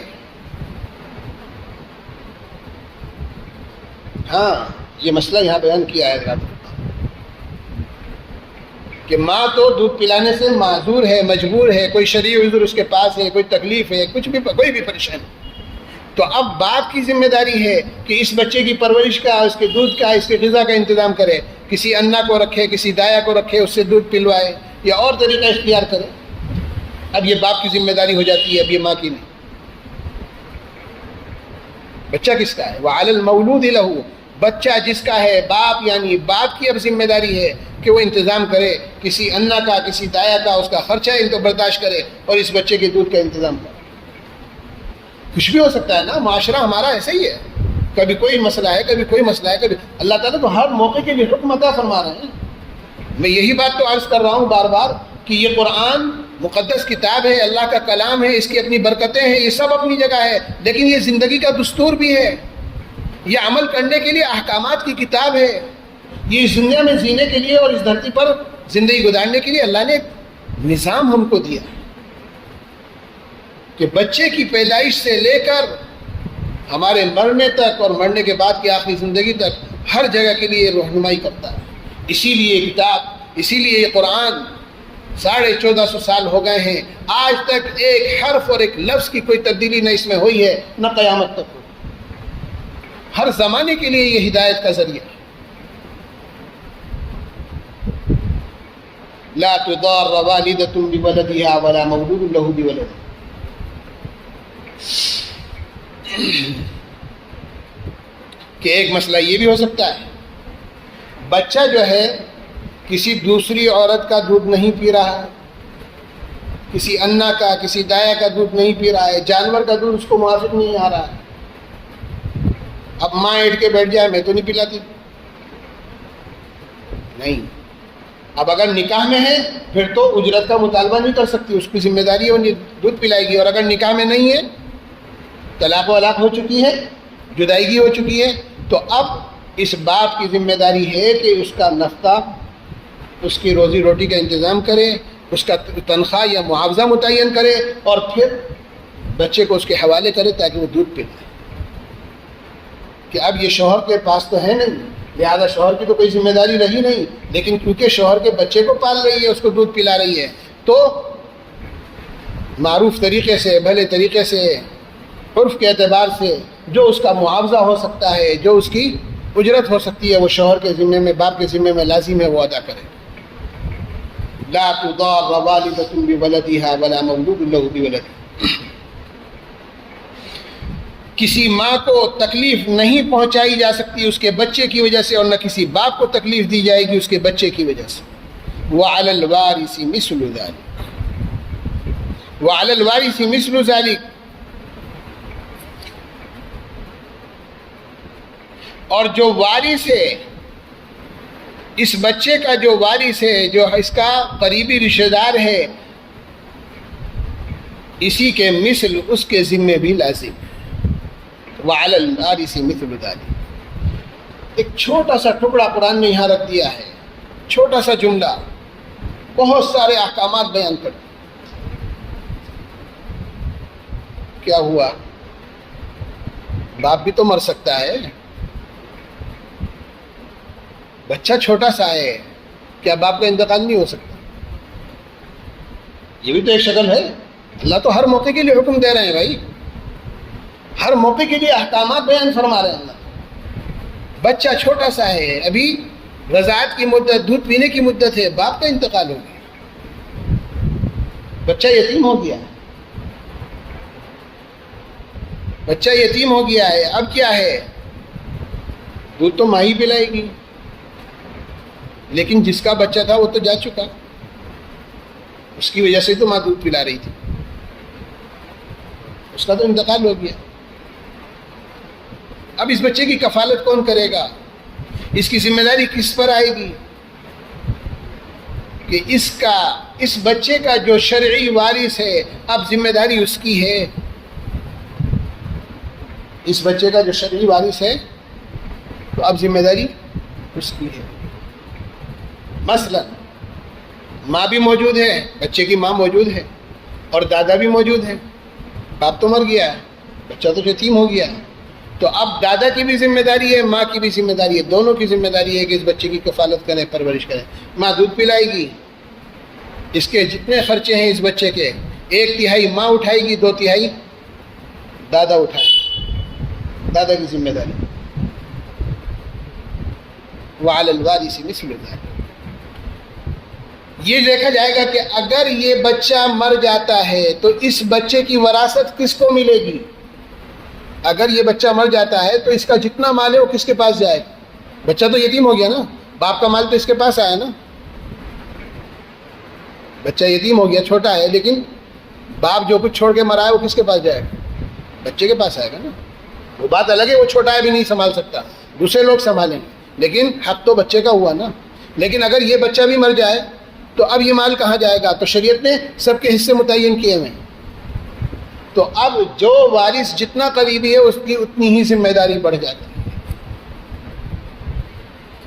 ہاں یہ مسئلہ یہاں بیان کیا ہے کہ ماں تو دودھ پلانے سے معذور ہے، مجبور ہے، کوئی شرعی عذر اس کے پاس ہے، کوئی تکلیف ہے، کچھ بھی، کوئی بھی پریشانی. تو اب باپ کی ذمہ داری ہے کہ اس بچے کی پرورش کا، اس کے دودھ کا، اس کے غذا کا انتظام کرے. کسی انا کو رکھے، کسی دایا کو رکھے، اس سے دودھ پلوائے، یا اور طریقہ اختیار کرے. اب یہ باپ کی ذمہ داری ہو جاتی ہے، اب یہ ماں کی نہیں. بچہ کس کا ہے؟ وَعَلَى الْمَوْلُودِ لَهُ. بچہ جس کا ہے، باپ یعنی باپ کی اب ذمہ داری ہے کہ وہ انتظام کرے، کسی انا کا، کسی دایا کا، اس کا خرچہ ان کو برداشت کرے اور اس بچے کے دودھ کا انتظام کرے. کچھ بھی ہو سکتا ہے نا، معاشرہ ہمارا ایسا ہی ہے، کبھی کوئی مسئلہ ہے، کبھی کوئی مسئلہ ہے، کبھی اللہ تعالیٰ تو ہر موقع کے لیے حکم عطا فرما رہے ہیں. میں یہی بات تو عرض کر رہا ہوں بار بار کہ یہ قرآن مقدس کتاب ہے، اللہ کا کلام ہے، اس کی اپنی برکتیں ہیں، یہ سب اپنی جگہ ہے، لیکن یہ زندگی کا دستور بھی ہے، یہ عمل کرنے کے لیے احکامات کی کتاب ہے. یہ اس دنیا میں جینے کے لیے اور اس دھرتی پر زندگی گزارنے کے لیے اللہ نے ایک نظام ہم کو دیا. کہ بچے کی پیدائش سے لے کر ہمارے مرنے تک اور مرنے کے بعد کی آخری زندگی تک ہر جگہ کے لیے رہنمائی کرتا ہے. اسی لیے یہ کتاب، اسی لیے یہ قرآن 1450 سال ہو گئے ہیں، آج تک ایک حرف اور ایک لفظ کی کوئی تبدیلی نہ اس میں ہوئی ہے نہ قیامت تک ہوئی. ہر زمانے کے لیے یہ ہدایت کا ذریعہ ہے. لا تضار والدۃ بولدها ولا مولود له بولده. کہ ایک مسئلہ یہ بھی ہو سکتا ہے، بچہ جو ہے کسی دوسری عورت کا دودھ نہیں پی رہا ہے، کسی انا کا، کسی دایا کا دودھ نہیں پی رہا ہے، جانور کا دودھ اس کو موافق نہیں آ رہا ہے. اب ماں ایٹھ کے بیٹھ جائے میں تو نہیں پلاتی، نہیں. اب اگر نکاح میں ہے پھر تو اجرت کا مطالبہ نہیں کر سکتی، اس کی ذمہ داری ہے وہ دودھ پلائے گی. اور اگر نکاح میں نہیں ہے، طلاق و علاق ہو چکی ہے، جدائیگی ہو چکی ہے، تو اب اس باپ کی ذمہ داری ہے کہ اس کا نفقہ، اس کی روزی روٹی کا انتظام کرے، اس کا تنخواہ یا معاوضہ متعین کرے اور پھر بچے کو اس کے حوالے کرے تاکہ وہ دودھ پلائے. کہ اب یہ شوہر کے پاس تو ہے نہیں، لہذا شوہر کی تو کوئی ذمہ داری رہی نہیں، لیکن کیونکہ شوہر کے بچے کو پال رہی ہے، اس کو دودھ پلا رہی ہے، تو معروف طریقے سے، بھلے طریقے سے، عرف کے اعتبار سے جو اس کا معاوضہ ہو سکتا ہے، جو اس کی اجرت ہو سکتی ہے، وہ شوہر کے ذمے میں، باپ کے ذمے میں لازم ہے وہ ادا کرے. لا تضار والدۃ بولدها ولا مولود له بولده. کسی ماں کو تکلیف نہیں پہنچائی جا سکتی اس کے بچے کی وجہ سے، اور نہ کسی باپ کو تکلیف دی جائے گی اس کے بچے کی وجہ سے. وعلی الوارث مثل ذلک، وعلی الوارث مثل ذلک. اور جو وارث ہے، اس بچے کا جو وارث ہے، جو اس کا قریبی رشتہ دار ہے، اسی کے مثل اس کے ذمے بھی لازم ہے. وعلی الوارث مثل ذلک. ایک چھوٹا سا ٹکڑا قرآن نے یہاں رکھ دیا ہے، چھوٹا سا جملہ، بہت سارے احکامات بیان کر. کیا ہوا؟ باپ بھی تو مر سکتا ہے، بچہ چھوٹا سا ہے، کیا باپ کا انتقال نہیں ہو سکتا؟ یہ بھی تو ایک شکل ہے. اللہ تو ہر موقع کے لیے حکم دے رہے ہیں بھائی، ہر موقع کے لیے احکامات بیان فرما رہے ہیں. اللہ بچہ چھوٹا سا ہے، ابھی رضاعت کی مدت، دودھ پینے کی مدت ہے، باپ کا انتقال ہو گیا، بچہ یتیم ہو گیا، بچہ یتیم ہو گیا ہے. اب کیا ہے؟ دودھ تو ماں ہی پلائے گی، لیکن جس کا بچہ تھا وہ تو جا چکا، اس کی وجہ سے تو ماں دودھ پلا رہی تھی، اس کا تو انتقال ہو گیا. اب اس بچے کی کفالت کون کرے گا؟ اس کی ذمہ داری کس پر آئے گی؟ کہ اس بچے کا جو شرعی وارث ہے، اب ذمہ داری اس کی ہے. اس بچے کا جو شرعی وارث ہے تو اب ذمہ داری اس کی ہے. مثلا ماں بھی موجود ہے، بچے کی ماں موجود ہے، اور دادا بھی موجود ہے. باپ تو مر گیا ہے، بچہ تو یتیم ہو گیا ہے، تو اب دادا کی بھی ذمہ داری ہے، ماں کی بھی ذمہ داری ہے، دونوں کی ذمہ داری ہے کہ اس بچے کی کفالت کریں، پرورش کریں. ماں دودھ پلائے گی، اس کے جتنے خرچے ہیں اس بچے کے 1/3 ماں اٹھائے گی، 2/3 دادا اٹھائے گی، دادا کی ذمہ داری. وعلی الوارث مثل ذلک. یہ دیکھا جائے گا کہ اگر یہ بچہ مر جاتا ہے تو اس بچے کی وراثت کس کو ملے گی؟ اگر یہ بچہ مر جاتا ہے تو اس کا جتنا مال ہے وہ کس کے پاس جائے گا؟ بچہ تو یتیم ہو گیا نا، باپ کا مال تو اس کے پاس آیا نا. بچہ یتیم ہو گیا، چھوٹا ہے، لیکن باپ جو کچھ چھوڑ کے مرا ہے وہ کس کے پاس جائے گا؟ بچے کے پاس آئے گا نا. وہ بات الگ ہے، وہ چھوٹا ہے بھی نہیں سنبھال سکتا، دوسرے لوگ سنبھالیں گے، لیکن حق تو بچے کا ہوا نا. لیکن اگر یہ بچہ بھی مر جائے تو اب یہ مال کہاں جائے گا؟ تو شریعت نے سب کے حصے متعین کیے ہوئے ہیں. تو اب جو وارث جتنا قریبی ہے اس کی اتنی ہی ذمہ داری بڑھ جاتی ہے.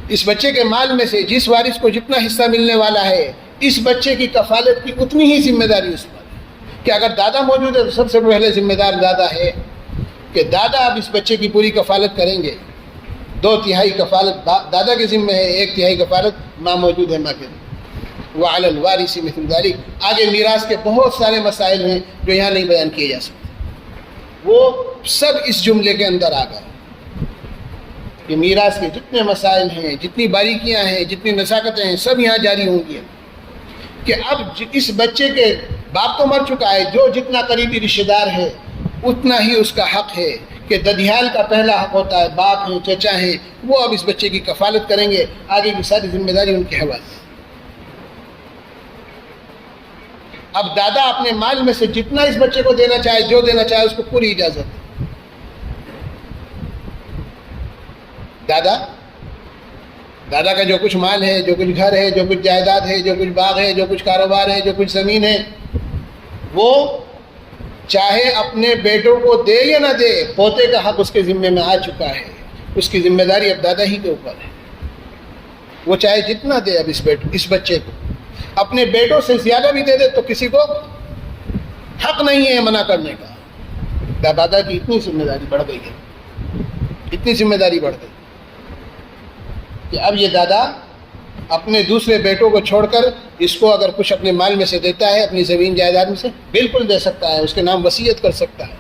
اس بچے کے مال میں سے جس وارث کو جتنا حصہ ملنے والا ہے، اس بچے کی کفالت کی اتنی ہی ذمہ داری اس پر ہے. کہ اگر دادا موجود ہے تو سب سے پہلے ذمہ دار دادا ہے کہ دادا اب اس بچے کی پوری کفالت کریں گے. 2/3 کفالت دادا کے ذمہ ہے، 1/3 کفالت ماں موجود ہے ماں کے ذمہ. وعلی الوارث مثل ذلک. آگے میراث کے بہت سارے مسائل ہیں جو یہاں نہیں بیان کیے جا سکتے، وہ سب اس جملے کے اندر آ گئے کہ میراث کے جتنے مسائل ہیں، جتنی باریکیاں ہیں، جتنی نزاکتیں ہیں، سب یہاں جاری ہوں گی کہ اب اس بچے کے باپ تو مر چکا ہے، جو جتنا قریبی رشتہ دار ہے اتنا ہی اس کا حق ہے کہ ددھیال کا پہلا حق ہوتا ہے، باپ ہیں، چچا ہیں، وہ اب اس بچے کی کفالت کریں گے. آگے کی ساری ذمہ داری ان کے حوالے. اب دادا اپنے مال میں سے جتنا اس بچے کو دینا چاہے، جو دینا چاہے، اس کو پوری اجازت ہے. دادا کا جو کچھ مال ہے، جو کچھ گھر ہے، جو کچھ جائیداد ہے، جو کچھ باغ ہے، جو کچھ کاروبار ہے، جو کچھ زمین ہے، وہ چاہے اپنے بیٹوں کو دے یا نہ دے، پوتے کا حق اس کے ذمے میں آ چکا ہے. اس کی ذمہ داری اب دادا ہی کے اوپر ہے. وہ چاہے جتنا دے اب اس بچے کو، اپنے بیٹوں سے زیادہ بھی دے دے تو کسی کو حق نہیں ہے منع کرنے کا. دادا کی اتنی ذمہ داری بڑھ گئی ہے، اتنی ذمہ داری بڑھ گئی کہ اب یہ دادا اپنے دوسرے بیٹوں کو چھوڑ کر اس کو اگر کچھ اپنے مال میں سے دیتا ہے، اپنی زمین جائیداد میں سے بالکل دے سکتا ہے، اس کے نام وصیت کر سکتا ہے،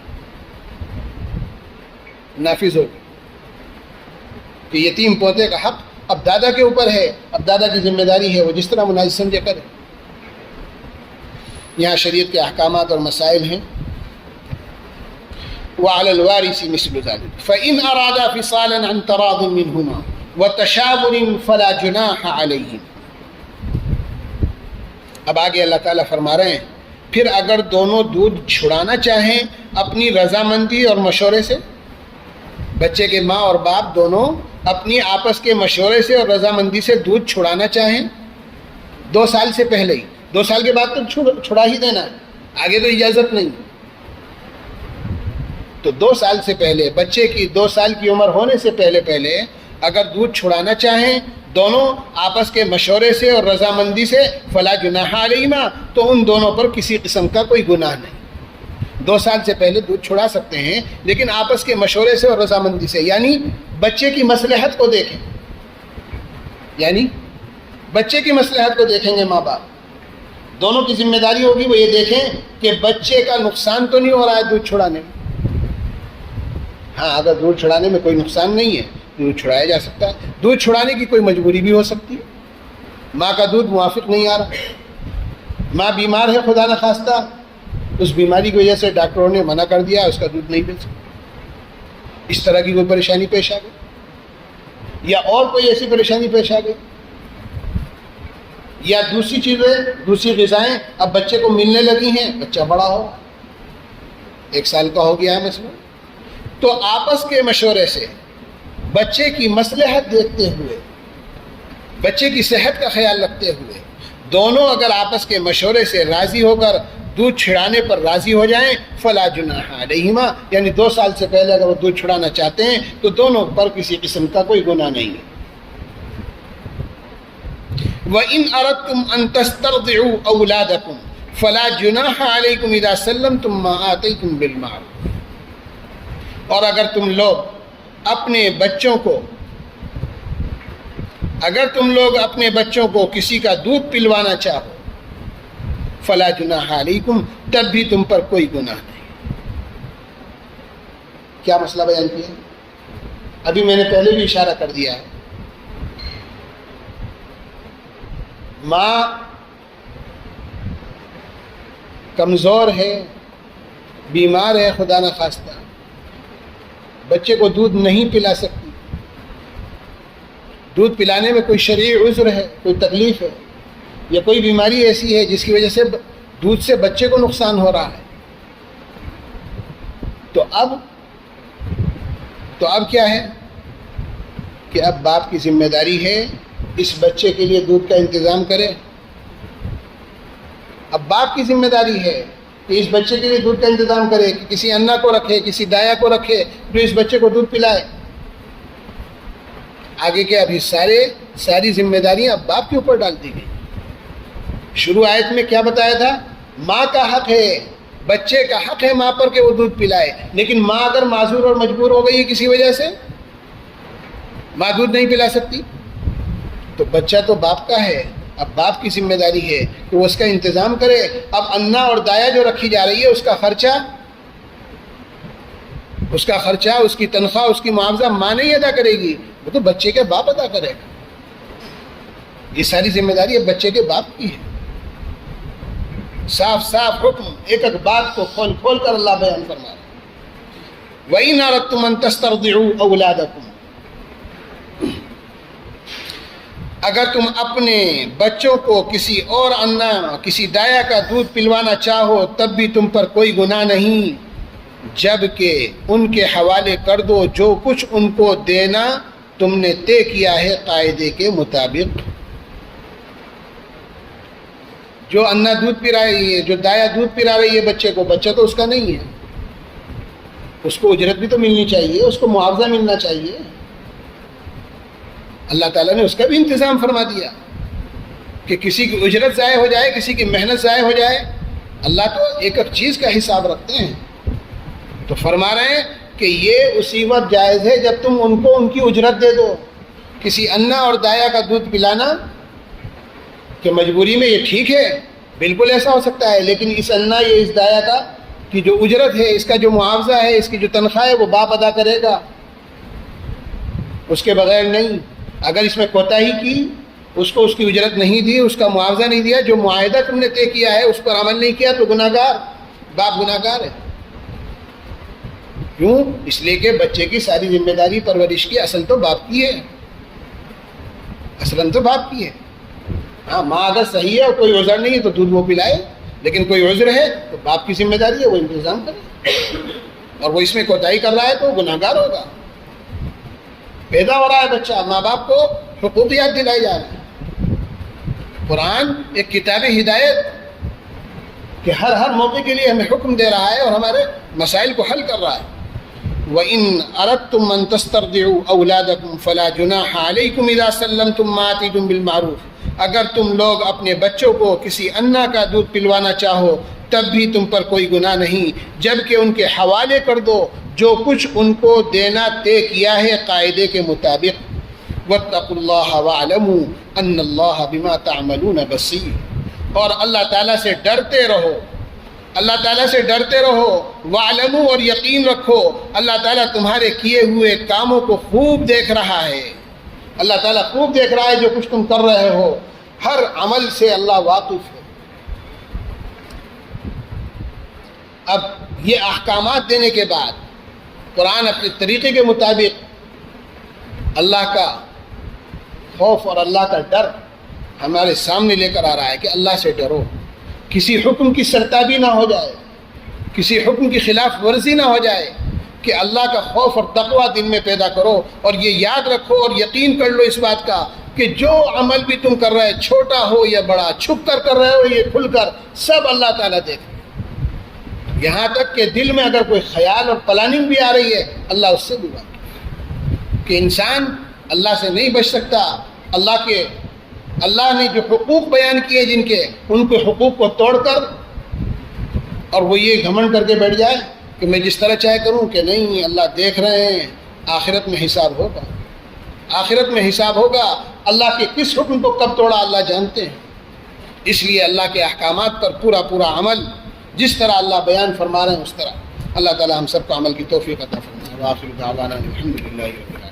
نافذ ہوگی. کہ یتیم پوتے کا حق اب دادا کے اوپر ہے، اب دادا کی ذمہ داری ہے وہ جس طرح مناسب سمجھے کرے. یہاں شریعت کے احکامات اور مسائل ہیں. وعلى الوارث مثل ذلك فإن أرادا فصالا عن تراض منهما وتشاور فلا جناح عليهم. اب آگے اللہ تعالیٰ فرما رہے ہیں پھر اگر دونوں دودھ چھڑانا چاہیں اپنی رضامندی اور مشورے سے، بچے کے ماں اور باپ دونوں اپنی آپس کے مشورے سے اور رضامندی سے دودھ چھڑانا چاہیں 2 سال سے پہلے ہی، 2 سال کے بعد تو چھڑا ہی دینا ہے، آگے تو اجازت نہیں. تو 2 سال سے پہلے، بچے کی 2 سال کی عمر ہونے سے پہلے اگر دودھ چھڑانا چاہیں دونوں آپس کے مشورے سے اور رضامندی سے، فلا جناح علیہما، تو ان دونوں پر کسی قسم کا کوئی گناہ نہیں. 2 سال سے پہلے دودھ چھڑا سکتے ہیں لیکن آپس کے مشورے سے اور رضامندی سے، یعنی بچے کی مصلحت کو دیکھیں، یعنی بچے کی مصلحت کو دیکھیں گے ماں باپ. دونوں کی ذمہ داری ہوگی وہ یہ دیکھیں کہ بچے کا نقصان تو نہیں ہو رہا ہے دودھ چھڑانے میں. ہاں اگر دودھ چھڑانے میں کوئی نقصان نہیں ہے دودھ چھڑایا جا سکتا ہے. دودھ چھڑانے کی کوئی مجبوری بھی ہو سکتی ہے، ماں کا دودھ موافق نہیں آ رہا، ماں بیمار ہے خدا نخواستہ، اس بیماری کی وجہ سے ڈاکٹروں نے منع کر دیا اس کا دودھ نہیں مل سکتا، اس طرح کی کوئی پریشانی پیش آ گئی، یا اور کوئی ایسی پریشانی پیش آ گئی، یا دوسری چیزیں، دوسری غذائیں اب بچے کو ملنے لگی ہیں، بچہ بڑا ہو 1 سال کا ہو گیا ہے مثلا، تو آپس کے مشورے سے بچے کی مصلحت دیکھتے ہوئے، بچے کی صحت کا خیال رکھتے ہوئے دونوں اگر آپس کے مشورے سے راضی ہو کر دودھ چھڑانے پر راضی ہو جائیں فلا جناح علیہما، یعنی 2 سال سے پہلے اگر وہ دودھ چھڑانا چاہتے ہیں تو دونوں پر کسی قسم کا کوئی گناہ نہیں ہے. وَإِنْ أَرَدْتُمْ أَن تَسْتَرْضِعُوا أَوْلَادَكُمْ فَلَا جُنَاحَ عَلَيْكُمْ إِذَا سَلَّمْتُمْ مَا آتَيْتُمْ بِالْمَعْرُوفِ. اور اگر تم لوگ اپنے بچوں کو کسی کا دودھ پلوانا چاہو فلا جناح علیکم، تب بھی تم پر کوئی گناہ نہیں. کیا مسئلہ بیان کیا؟ ابھی میں نے پہلے بھی اشارہ کر دیا ہے، ماں کمزور ہے، بیمار ہے خدا نخواستہ، بچے کو دودھ نہیں پلا سکتی، دودھ پلانے میں کوئی شرعی عذر ہے، کوئی تکلیف ہے، یا کوئی بیماری ایسی ہے جس کی وجہ سے دودھ سے بچے کو نقصان ہو رہا ہے، تو اب کیا ہے کہ اب باپ کی ذمہ داری ہے اس بچے کے لیے دودھ کا انتظام کرے. اب باپ کی ذمہ داری ہے کہ اس بچے کے لیے دودھ کا انتظام کرے، کہ کسی انا کو رکھے، کسی دایا کو رکھے جو اس بچے کو دودھ پلائے. آگے کے ابھی ساری ذمہ داریاں اب باپ کے اوپر ڈال دی گئی. شروع آیت میں کیا بتایا تھا؟ ماں کا حق ہے بچے کا حق ہے ماں پر کہ وہ دودھ پلائے، لیکن ماں اگر معذور اور مجبور ہو گئی ہے کسی وجہ سے، ماں دودھ نہیں پلا سکتی، تو بچہ تو باپ کا ہے، اب باپ کی ذمہ داری ہے کہ وہ اس کا انتظام کرے۔ اب انا اور دایا جو رکھی جا رہی ہے اس کا خرچہ، اس کی تنخواہ، اس کی معاوضہ ماں نہیں ادا کرے گی، وہ تو بچے کے باپ ادا کرے گا۔ یہ ساری ذمہ داری اب بچے کے باپ کی ہے۔ صاف صاف حکم، ایک ایک بات کو کھول کھول کر اللہ بیان فرما رہا ہے۔ وَإِنْ أَرَدْتُمْ أَن تَسْتَرْضِعُوا أَوْلَادَكُمْ، اگر تم اپنے بچوں کو کسی اور انا، کسی دایا کا دودھ پلوانا چاہو تب بھی تم پر کوئی گناہ نہیں، جبکہ ان کے حوالے کر دو جو کچھ ان کو دینا تم نے طے کیا ہے قاعدے کے مطابق۔ جو انا دودھ پلا رہی ہے، جو دایا دودھ پلا رہی ہے بچے کو، بچہ تو اس کا نہیں ہے، اس کو اجرت بھی تو ملنی چاہیے، اس کو معاوضہ ملنا چاہیے۔ اللہ تعالیٰ نے اس کا بھی انتظام فرما دیا کہ کسی کی اجرت ضائع ہو جائے، کسی کی محنت ضائع ہو جائے، اللہ تو ایک ایک چیز کا حساب رکھتے ہیں۔ تو فرما رہے ہیں کہ یہ اسی وقت جائز ہے جب تم ان کو ان کی اجرت دے دو۔ کسی انا اور دایا کا دودھ پلانا کہ مجبوری میں یہ ٹھیک ہے، بالکل ایسا ہو سکتا ہے، لیکن اس انا یا اس دایا کا کی جو اجرت ہے، اس کا جو معاوضہ ہے، اس کی جو تنخواہ ہے، وہ باپ ادا کرے گا، اس کے بغیر نہیں۔ اگر اس میں کوتاہی کی، اس کو اس کی اجرت نہیں دی، اس کا معاوضہ نہیں دیا، جو معاہدہ تم نے طے کیا ہے اس پر عمل نہیں کیا، تو گناہگار، باپ گناہگار ہے۔ کیوں؟ اس لیے کہ بچے کی ساری ذمہ داری پرورش کی اصل تو باپ کی ہے، اصلاً تو باپ کی ہے۔ ہاں، ماں اگر صحیح ہے اور کوئی عذر نہیں ہے تو دودھ وہ پلائے، لیکن کوئی عذر ہے تو باپ کی ذمہ داری ہے وہ انتظام کرے، اور وہ اس میں کوتاہی کر رہا ہے تو گناہگار ہوگا۔ پیدا ہو رہا ہے بچہ، ماں باپ کو حقوق یاد دلائے جا رہے ہیں۔ قرآن ایک کتاب ہدایت کہ ہر موقع کے لیے ہمیں حکم دے رہا ہے اور ہمارے مسائل کو حل کر رہا ہے۔ وَإِنْ أَرَدْتُمْ أَن تَسْتَرْضِعُوا أَوْلَادَكُمْ فَلَا جُنَاحَ عَلَيْكُمْ إِذَا سَلَّمْتُمْ مَا آتَيْتُمْ بِالْمَعْرُوفِ، اگر تم لوگ اپنے بچوں کو کسی انا کا دودھ پلوانا چاہو تب بھی تم پر کوئی گناہ نہیں، جبکہ ان کے حوالے کر دو جو کچھ ان کو دینا طے کیا ہے قاعدے کے مطابق۔ وَاتَّقُوا اللَّهَ وَاعْلَمُوا أَنَّ اللَّهَ بِمَا تَعْمَلُونَ بَصِيرٌ، اور اللہ تعالیٰ سے ڈرتے رہو، اللہ تعالیٰ سے ڈرتے رہو، وَاعْلَمُوا، اور یقین رکھو اللہ تعالیٰ تمہارے کیے ہوئے کاموں کو خوب دیکھ رہا ہے۔ اللہ تعالیٰ خوب دیکھ رہا ہے جو کچھ تم کر رہے ہو، ہر عمل سے اللہ واقف ہے۔ اب یہ احکامات دینے کے بعد قرآن اپنے طریقے کے مطابق اللہ کا خوف اور اللہ کا ڈر ہمارے سامنے لے کر آ رہا ہے کہ اللہ سے ڈرو، کسی حکم کی سرتابی نہ ہو جائے، کسی حکم کی خلاف ورزی نہ ہو جائے، کہ اللہ کا خوف اور تقوی دل میں پیدا کرو، اور یہ یاد رکھو اور یقین کر لو اس بات کا کہ جو عمل بھی تم کر رہے، چھوٹا ہو یا بڑا، چھپ کر کر رہے ہو یا کھل کر، سب اللہ تعالیٰ دیکھ رہے ہیں۔ یہاں تک کہ دل میں اگر کوئی خیال اور پلاننگ بھی آ رہی ہے، اللہ اس سے بھی واقف، کہ انسان اللہ سے نہیں بچ سکتا۔ اللہ نے جو حقوق بیان کیے جن کے، ان کے حقوق کو توڑ کر، اور وہ یہ گھمنڈ کر کے بیٹھ جائے کہ میں جس طرح چاہے کروں، کہ نہیں، اللہ دیکھ رہے ہیں، آخرت میں حساب ہوگا، آخرت میں حساب ہوگا۔ اللہ کے کس حکم کو کب توڑا اللہ جانتے ہیں۔ اس لیے اللہ کے احکامات پر پورا عمل، جس طرح اللہ بیان فرما رہے ہیں اس طرح اللہ تعالی ہم سب کو عمل کی توفیق عطا فرمائے۔ وآخر دعوانا الحمدللہ رب العالمین۔